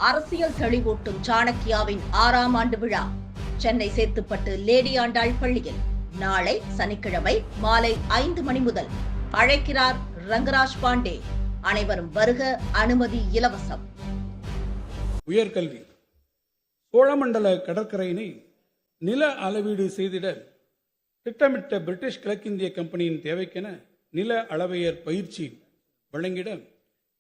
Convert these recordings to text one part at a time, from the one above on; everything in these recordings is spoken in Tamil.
அரசியல் தெளிவூட்டும் சாணக்கியாவின் 6ஆம் ஆண்டு விழா சென்னை சேத்துப்பட்டு லேடி ஆண்டாள் பள்ளியில் நாளை சனிக்கிழமை மாலை 5 மணி முதல். அழைக்கிறார் ரங்கராஜ் பாண்டே. அனைவரும் வருக, அனுமதி இலவசம். உயர்கல்வி. சோழமண்டல கடற்கரையினை நில அளவீடு செய்திட திட்டமிட்ட பிரிட்டிஷ் கிழக்கிந்திய கம்பெனியின் தேவைக்கென நில அளவையர் பயிற்சி வழங்கிட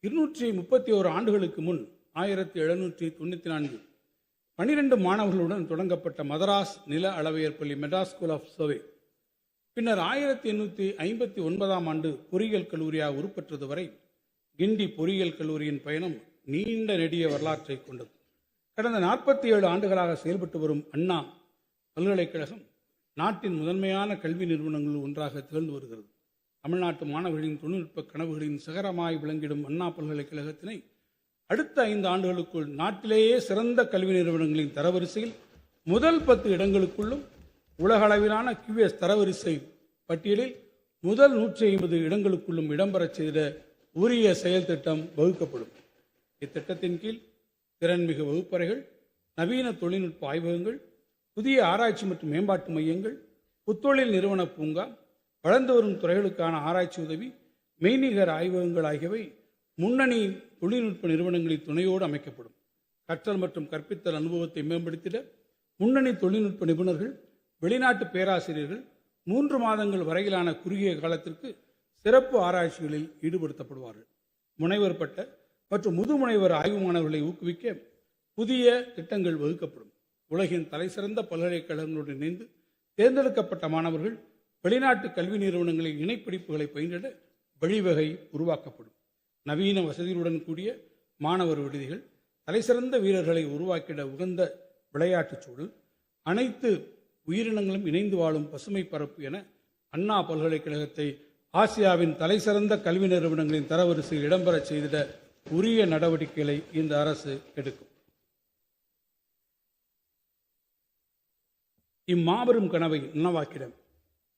231 ஆண்டுகளுக்கு முன் 1794 12 மாணவர்களுடன் தொடங்கப்பட்ட மதராஸ் நில அளவையர் பள்ளி மெட்ராஸ் ஸ்கூல் ஆஃப் சர்வே பின்னர் 1859 ஆண்டு பொறியியல் கல்லூரியாக உருப்பெற்றது வரை கிண்டி பொறியியல் கல்லூரியின் பயணம் நீண்ட நெடிய வரலாற்றை கொண்டது. கடந்த 47 ஆண்டுகளாக செயல்பட்டு வரும் அண்ணா பல்கலைக்கழகம் நாட்டின் முதன்மையான கல்வி நிறுவனங்களில் ஒன்றாக திகழ்ந்து வருகிறது. தமிழ்நாட்டு மாணவர்களின் தொழில்நுட்ப கனவுகளின் சிகரமாய் விளங்கிடும் அண்ணா பல்கலைக்கழகத்தினை அடுத்த 5 ஆண்டுகளுக்குள் நாட்டிலேயே சிறந்த கல்வி நிறுவனங்களின் தரவரிசையில் முதல் 10 இடங்களுக்குள்ளும் உலகளவிலான QS தரவரிசை பட்டியலில் முதல் 150 இடங்களுக்குள்ளும் இடம்பெறச் செய்த உரிய செயல் திட்டம் வகுக்கப்படும். இத்திட்டத்தின் கீழ் திறன்மிகு வகுப்பறைகள், நவீன தொழில்நுட்ப ஆய்வகங்கள், புதிய ஆராய்ச்சி மற்றும் மேம்பாட்டு மையங்கள், புத்தொழில் நிறுவன பூங்கா, வளர்ந்து வரும் துறைகளுக்கான ஆராய்ச்சி உதவி, மெய்நிகர் ஆய்வகங்கள் ஆகியவை முன்னணி தொழில்நுட்ப நிறுவனங்களின் துணையோடு அமைக்கப்படும். கற்றல் மற்றும் கற்பித்தல் அனுபவத்தை மேம்படுத்திட முன்னணி தொழில்நுட்ப நிபுணர்கள், வெளிநாட்டு பேராசிரியர்கள் 3 மாதங்கள் வரையிலான குறுகிய காலத்திற்கு சிறப்பு ஆராய்ச்சிகளில் ஈடுபடுத்தப்படுவார்கள். முனைவர் பட்ட மற்றும் முதுமுனைவர் ஆய்வு மாணவர்களை ஊக்குவிக்க புதிய திட்டங்கள் வகுக்கப்படும். உலகின் தலைசிறந்த பல்கலைக்கழகங்களுடன் இணைந்து தேர்ந்தெடுக்கப்பட்ட மாணவர்கள் வெளிநாட்டு கல்வி நிறுவனங்களின் இணைப்படிப்புகளை பயின்றிட வழிவகை உருவாக்கப்படும். நவீன வசதிகளுடன் கூடிய மாணவர் விடுதிகள், தலைசிறந்த வீரர்களை உருவாக்கிட உகந்த விளையாட்டுச் சூழல், அனைத்து உயிரினங்களும் இணைந்து வாழும் பசுமை பரப்பு என அண்ணா பல்கலைக்கழகத்தை ஆசியாவின் தலைசிறந்த கல்வி நிறுவனங்களின் தரவரிசையில் இடம்பெறச் செய்திட உரிய நடவடிக்கைகளை இந்த அரசு எடுக்கும். இம்மாபெரும் கனவை நனவாக்கிட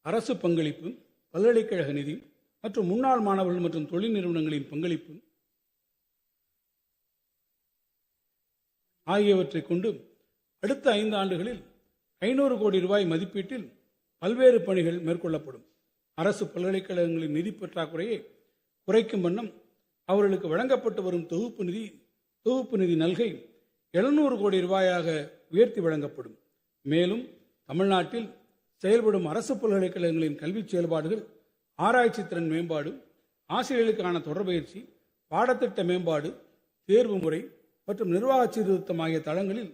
அரசு பங்களிப்பு, பல்கலைக்கழக நிதி மற்றும் முன்னாள் மாணவர்கள் மற்றும் தொழில் நிறுவனங்களின் பங்களிப்பு ஆகியவற்றை கொண்டு அடுத்த 5 ஆண்டுகளில் 500 கோடி ரூபாய் மதிப்பீட்டில் பல்வேறு பணிகள் மேற்கொள்ளப்படும். அரசு பல்கலைக்கழகங்களின் நிதி பற்றாக்குறையை குறைக்கும் வண்ணம் அவர்களுக்கு வழங்கப்பட்டு வரும் தொகுப்பு நிதி நல்கை 700 கோடி ரூபாயாக உயர்த்தி வழங்கப்படும். மேலும் தமிழ்நாட்டில் செயல்படும் அரசு பல்கலைக்கழகங்களின் கல்வி செயல்பாடுகள், ஆராய்ச்சி திறன் மேம்பாடு, ஆசிரியர்களுக்கான தொடர்பயிற்சி, பாடத்திட்ட மேம்பாடு, தேர்வு முறை மற்றும் நிர்வாக சீர்திருத்தம் ஆகிய தளங்களில்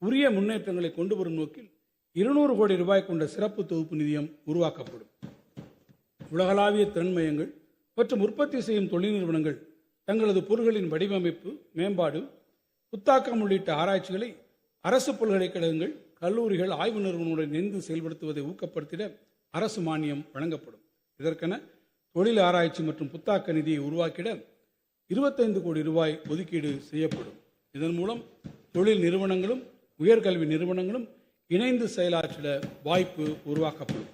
உரிய முன்னேற்றங்களை கொண்டு வரும் நோக்கில் 200 கோடி ரூபாய் கொண்ட சிறப்பு தொகுப்பு நிதியம் உருவாக்கப்படும். உலகளாவிய திறன் மையங்கள் மற்றும் உற்பத்தி செய்யும் தொழில் நிறுவனங்கள் தங்களது பொருட்களின் வடிவமைப்பு, மேம்பாடு, புத்தாக்கம் உள்ளிட்ட ஆராய்ச்சிகளை அரசு பல்கலைக்கழகங்கள், கல்லூரிகள், ஆய்வு நிறுவனங்களுடன் இணைந்து செயல்படுத்துவதை ஊக்கப்படுத்திட அரசு மானியம் வழங்கப்படும். இதற்கென தொழில் ஆராய்ச்சி மற்றும் புத்தாக்க நிதியை உருவாக்கிட 25 கோடி ரூபாய் ஒதுக்கீடு செய்யப்படும். இதன் மூலம் தொழில் நிறுவனங்களும் உயர்கல்வி நிறுவனங்களும் இணைந்து செயலாற்றிட வாய்ப்பு உருவாக்கப்படும்.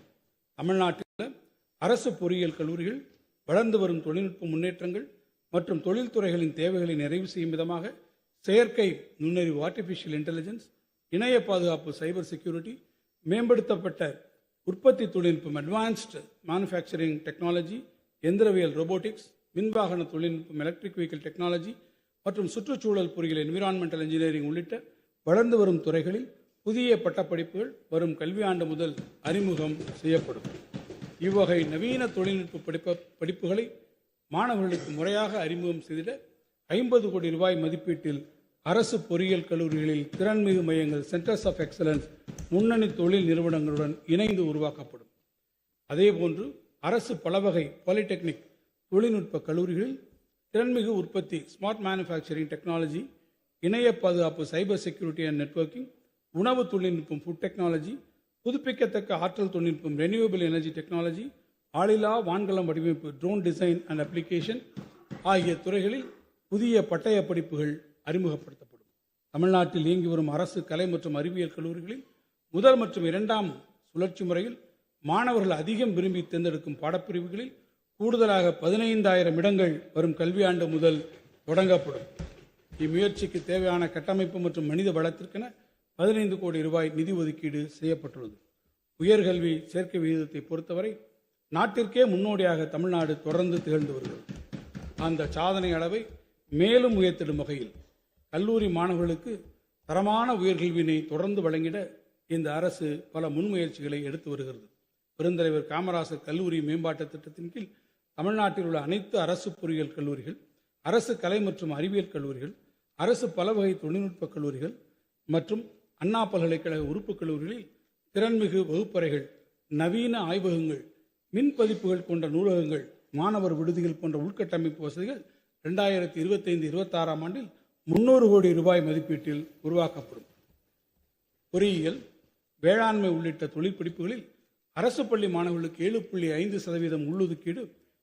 தமிழ்நாட்டில் அரசு பொறியியல் கல்லூரிகள் வளர்ந்து வரும் தொழில்நுட்ப முன்னேற்றங்கள் மற்றும் தொழில்துறைகளின் தேவைகளை நிறைவு செய்யும் விதமாக செயற்கை நுண்ணறிவு ஆர்டிபிஷியல் இன்டெலிஜென்ஸ், இணைய பாதுகாப்பு சைபர் செக்யூரிட்டி, மேம்படுத்தப்பட்ட உற்பத்தி தொழில்நுட்பம் அட்வான்ஸ்டு மேனுஃபேக்சரிங் டெக்னாலஜி, எந்திரவியல் ரோபோட்டிக்ஸ், மின்வாகன தொழில்நுட்பம் எலக்ட்ரிக் வெஹிக்கிள் டெக்னாலஜி மற்றும் சுற்றுச்சூழல் பொறியியல் என்விரான்மெண்டல் இன்ஜினியரிங் உள்ளிட்ட வளர்ந்து வரும் துறைகளில் புதிய பட்டப்படிப்புகள் வரும் கல்வியாண்டு முதல் அறிமுகம் செய்யப்படும். இவ்வகை நவீன தொழில்நுட்ப படிப்புகளை மாணவர்களுக்கு முறையாக அறிமுகம் செய்திட 50 கோடி ரூபாய் மதிப்பீட்டில் அரசு பொறியியல் கல்லூரிகளில் திறன்மிகு மையங்கள், சென்டர்ஸ் ஆஃப் எக்ஸலன்ஸ் முன்னணி தொழில் நிறுவனங்களுடன் இணைந்து உருவாக்கப்படும். அதேபோன்று அரசு பலவகை பாலிடெக்னிக் தொழில்நுட்ப கல்லூரிகளில் திறன்மிகு உற்பத்தி, ஸ்மார்ட் மேனுஃபேக்சரிங் டெக்னாலஜி, இணைய பாதுகாப்பு சைபர் செக்யூரிட்டி அண்ட் நெட்வொர்க்கிங், உணவு தொழில்நுட்பம் ஃபுட் டெக்னாலஜி, புதுப்பிக்கத்தக்க ஆற்றல் தொழில்நுட்பம் ரெனியூவபிள் எனர்ஜி டெக்னாலஜி, ஆளில்லா வான்கலம் வடிவமைப்பு ட்ரோன் டிசைன் அண்ட் அப்ளிகேஷன் ஆகிய துறைகளில் புதிய பட்டய படிப்புகள் அறிமுகப்படுத்தப்படும். தமிழ்நாட்டில் இயங்கி வரும் அரசு கலை மற்றும் அறிவியல் கல்லூரிகளில் முதல் மற்றும் 2ஆம் சுழற்சி முறையில் மாணவர்கள் அதிகம் விரும்பி தேர்ந்தெடுக்கும் பாடப்பிரிவுகளில் கூடுதலாக 15,000 இடங்கள் வரும் கல்வியாண்டு முதல் தொடங்கப்படும். இம்முயற்சிக்கு தேவையான கட்டமைப்பு மற்றும் மனித வளத்திற்கென 15 கோடி ரூபாய் நிதி ஒதுக்கீடு செய்யப்பட்டுள்ளது. உயர்கல்வி சேர்க்கை விகிதத்தை பொறுத்தவரை நாட்டிற்கே முன்னோடியாக தமிழ்நாடு தொடர்ந்து திகழ்ந்து வருகிறது. அந்த சாதனை அளவை மேலும் உயர்த்திடும் வகையில் கல்லூரி மாணவர்களுக்கு தரமான உயர்கல்வியினை தொடர்ந்து வழங்கிட இந்த அரசு பல முன்முயற்சிகளை எடுத்து வருகிறது. பெருந்தலைவர் காமராசர் கல்லூரி மேம்பாட்டு திட்டத்தின் கீழ் தமிழ்நாட்டில் உள்ள அனைத்து அரசு பொறியியல் கல்லூரிகள், அரசு கலை மற்றும் அறிவியல் கல்லூரிகள், அரசு பலவகை தொழில்நுட்ப கல்லூரிகள் மற்றும் அண்ணா பல்கலைக்கழக உறுப்பு கல்லூரிகளில் திறன்மிகு வகுப்பறைகள், நவீன ஆய்வகங்கள், மின் பதிப்புகள் கொண்ட நூலகங்கள், மாணவர் விடுதிகள் போன்ற உள்கட்டமைப்பு வசதிகள் 2025-26 ஆண்டில் 300 கோடி ரூபாய் மதிப்பீட்டில் உருவாக்கப்படும். பொறியியல், வேளாண்மை உள்ளிட்ட தொழில் படிப்புகளில் அரசு பள்ளி மாணவர்களுக்கு 7.5% உள்ளொதுக்கீடு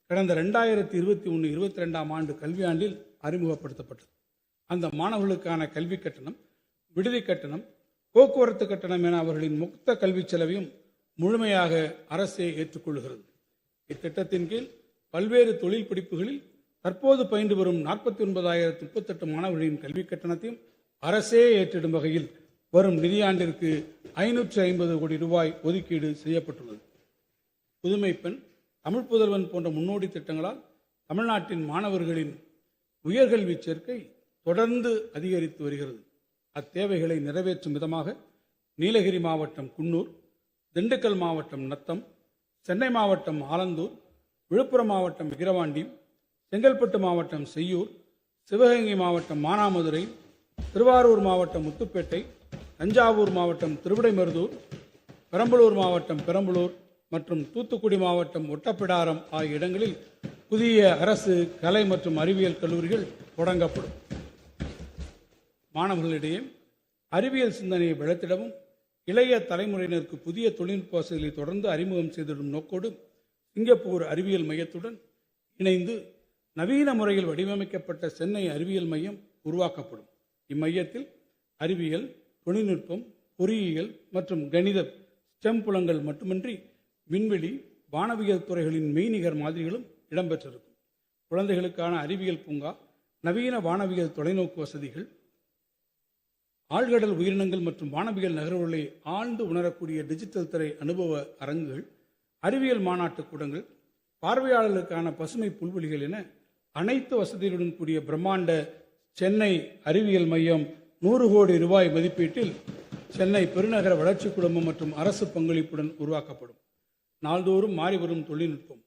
கடந்த 2021-22 ஆண்டு கல்வியாண்டில் அறிமுகப்படுத்தப்பட்டது. அந்த மாணவர்களுக்கான கல்வி கட்டணம், விடுதி கட்டணம், போக்குவரத்து கட்டணம் என அவர்களின் மொத்த கல்வி செலவையும் முழுமையாக அரசே ஏற்றுக்கொள்கிறது. இத்திட்டத்தின் கீழ் பல்வேறு தொழில் படிப்புகளில் தற்போது பயின்று வரும் 49,038 மாணவர்களின் கல்வி கட்டணத்தையும் அரசே ஏற்றிடும் வகையில் வரும் நிதியாண்டிற்கு 550 கோடி ரூபாய் ஒதுக்கீடு செய்யப்பட்டுள்ளது. புதுமை பெண், தமிழ் புதல்வன் போன்ற முன்னோடி திட்டங்களால் தமிழ்நாட்டின் மாணவர்களின் உயர்கல்வி சேர்க்கை தொடர்ந்து அதிகரித்து வருகிறது. அத்தேவைகளை நிறைவேற்றும் விதமாக நீலகிரி மாவட்டம் குன்னூர், திண்டுக்கல் மாவட்டம் நத்தம், சென்னை மாவட்டம் ஆலந்தூர், விழுப்புரம் மாவட்டம் விக்கிரவாண்டி, செங்கல்பட்டு மாவட்டம் செய்யூர், சிவகங்கை மாவட்டம் மானாமதுரை, திருவாரூர் மாவட்டம் முத்துப்பேட்டை, தஞ்சாவூர் மாவட்டம் திருவிடைமருதூர், பெரம்பலூர் மாவட்டம் பெரம்பலூர் மற்றும் தூத்துக்குடி மாவட்டம் ஒட்டப்பிடாரம் ஆகிய இடங்களில் புதிய அரசு கலை மற்றும் அறிவியல் கல்லூரிகள் தொடங்கப்படும். மாணவர்களிடையே அறிவியல் சிந்தனையை வளர்த்திடவும் இளைய தலைமுறையினருக்கு புதிய தொழில்நுட்ப வசதிகளை தொடர்ந்து அறிமுகம் செய்திடும் நோக்கோடு சிங்கப்பூர் அறிவியல் மையத்துடன் இணைந்து நவீன முறையில் வடிவமைக்கப்பட்ட சென்னை அறிவியல் மையம் உருவாக்கப்படும். இம்மையத்தில் அறிவியல், தொழில்நுட்பம், பொறியியல் மற்றும் கணித ஸ்டெம் புலங்கள் மட்டுமின்றி விண்வெளி, வானவியல் துறைகளின் மெய்நிகர் மாதிரிகளும் இடம்பெற்றிருக்கும். குழந்தைகளுக்கான அறிவியல் பூங்கா, நவீன வானவியல் தொலைநோக்கு வசதிகள், ஆழ்கடல் உயிரினங்கள் மற்றும் வானவியல் நகர்வுகளை ஆழ்ந்து உணரக்கூடிய டிஜிட்டல் திரை அனுபவ அரங்குகள், அறிவியல் மாநாட்டு கூடங்கள், பார்வையாளர்களுக்கான பசுமை புல்வெளிகள் என அனைத்து வசதிகளுடன் கூடிய பிரம்மாண்ட சென்னை அறிவியல் மையம் 100 கோடி ரூபாய் மதிப்பீட்டில் சென்னை பெருநகர வளர்ச்சி குழுமம் மற்றும் அரசு பங்களிப்புடன் உருவாக்கப்படும். நாள்தோறும் மாறிவரும் தொழில்நுட்பம்,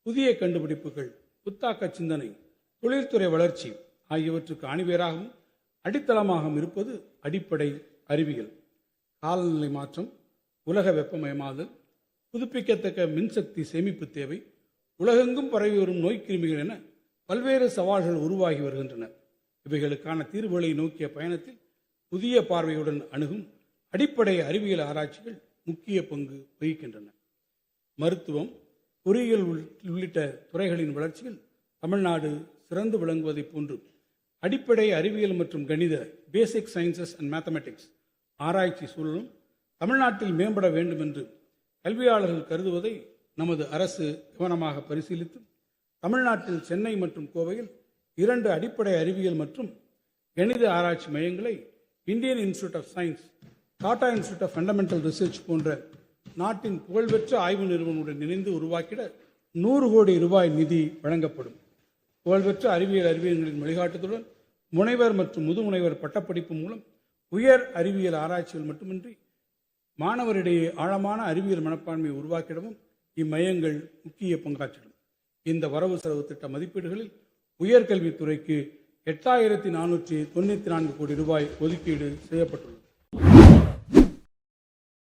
புதிய கண்டுபிடிப்புகள், புத்தாக்க சிந்தனை, தொழில்துறை வளர்ச்சி ஆகியவற்றுக்கு அணிவேராகவும் அடித்தளமாகவும் இருப்பது அடிப்படை அறிவியல். காலநிலை மாற்றம், உலக வெப்பமயமாதல், புதுப்பிக்கத்தக்க மின்சக்தி சேமிப்பு தேவை, உலகெங்கும் பரவி வரும் நோய்க்கிருமிகள் என பல்வேறு சவால்கள் உருவாகி வருகின்றன. இவைகளுக்கான தீர்வுகளை நோக்கிய பயணத்தில் புதிய பார்வையுடன் அணுகும் அடிப்படை அறிவியல் ஆராய்ச்சிகள் முக்கிய பங்கு வகிக்கின்றன. மருத்துவம், பொறியியல் உள்ளிட்ட துறைகளின் வளர்ச்சியில் தமிழ்நாடு சிறந்து விளங்குவதைப் போன்று அடிப்படை அறிவியல் மற்றும் கணித பேசிக் சயின்சஸ் அண்ட் மேத்தமெட்டிக்ஸ் ஆராய்ச்சி சூழலும் தமிழ்நாட்டில் மேம்பட வேண்டும் என்று கல்வியாளர்கள் கருதுவதை நமது அரசு கவனமாக பரிசீலித்து தமிழ்நாட்டில் சென்னை மற்றும் கோவையில் 2 அடிப்படை அறிவியல் மற்றும் கணித ஆராய்ச்சி மையங்களை Indian Institute of Science, Tata Institute of Fundamental Research போன்ற நாட்டின் புகழ்பெற்ற ஆய்வு நிறுவனங்களுடன் இணைந்து உருவாக்கிட 100 கோடி ரூபாய் நிதி வழங்கப்படும். புகழ்பெற்ற அறிவியல்களின் வழிகாட்டுதலுடன் முனைவர் மற்றும் முதுமுனைவர் பட்டப்படிப்பு மூலம் உயர் அறிவியல் ஆராய்ச்சிகள் மட்டுமின்றி மாணவரிடையே ஆழமான அறிவியல் மனப்பான்மையை உருவாக்கிடவும் இம்மையங்கள் முக்கிய பங்காற்றிடும். இந்த வரவு செலவு திட்ட மதிப்பீடுகளில் உயர்கல்வித்துறைக்கு 8,494 கோடி ரூபாய் ஒதுக்கீடு செய்யப்பட்டுள்ளது.